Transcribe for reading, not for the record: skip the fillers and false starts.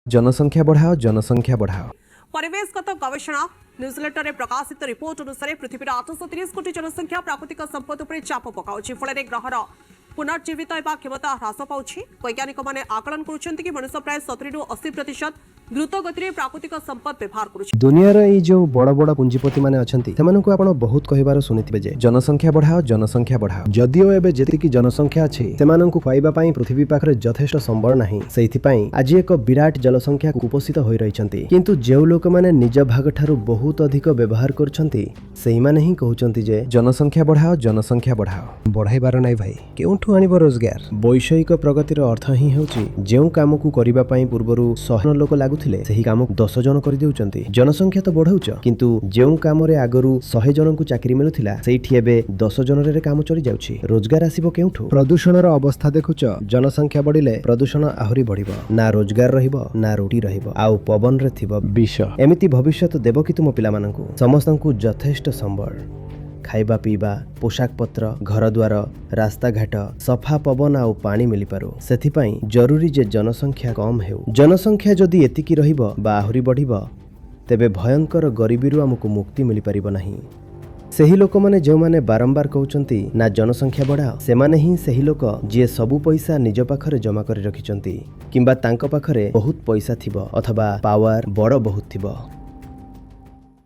जनसंख्या बढ़ाओ। परिवेशगत गवेषणा न्यूजलेटर में प्रकाशित रिपोर्ट अनुसार पृथ्वीर 830 कोटी जनसंख्या प्राकृतिक संपद उपर चाप पकाउछि फल ग्रहर पुनर्जीवित होगा क्षमता ह्रास पाउछि। वैज्ञानिक माने आकलन करुछन्ति कि मनुष्य प्राय 70 ରୁ 80% द्रुत गति में प्राकृतिक संपद व्यवहार करुछि। दुनिया रे जो बड़ बड़ पुंजीपति माने अछंती सेमानकु आपण बहुत कहिबार सुनिथिबे जे जनसंख्या बढ़ाओ। जदिओ एबे जेतिकी जनसंख्या अछि सेमानकु पाइबा पई पृथ्वी पाखरे यथेष्ट संबळ नाही। सेहिथि पई आज एक विराट जनसंख्या कुपोषित होई रहिछन्ती। किंतु जेउ लोक माने निज भाग ठारू बहुत अधिक व्यवहार करछन्ती सेहि माने ही कहउछन्ती जे जनसंख्या बढ़ाओ। बढ़ाइबार नै भाई केउठु आनिबो रोजगार। वैषयिक प्रगतिर अर्थ ही हेउची जेउ कामकु करिबा पई पूर्वरु 100 लोक लागुथिले सेही काम 10 जन करि देउचन्ती। जनसंख्या तो बढ़ाउछ किंतु जेउ काम रे आगरु 100 जनकु चाकरी मिलुथिला सेठी एबे 10 जन रे काम चली जाउछि। रोजगार आसीबो केउठु। प्रदूषणर अवस्था देखुछ जनसंख्या बढ़िले प्रदूषण आहुरी बढ़िबो। ना रोजगार रहिबो ना रोटी रहिबो आउ पवन रे थिबो विष। एमिति भविष्यत देबो कि तुम पिला माननकु समस्तनकु यथेष्ट संबळ खाइबा पीबा पोशाक पत्र घर द्वार रास्ता घाट सफा पवन आउ पानी मिली पारो। सेथिपाई जरूरी जे जनसंख्या कम हेउ। जनसंख्या जदि एतिकी रहिबो बा आहुरी बढ़िबो तेबे भयंकर गरीबीरु हमकु मुक्ति मिली परिबो नाही। सेही लोक माने जो माने बारंबार कहउचंती ना जनसंख्या बढ़ाओ सेमाने ही सेही लोक जे सबु पैसा निज पाखरे जमा करि रखिचंती किंबा तांको पाखरे बहुत पैसा थिबो अथवा पावर बड़ बहुत थिबो।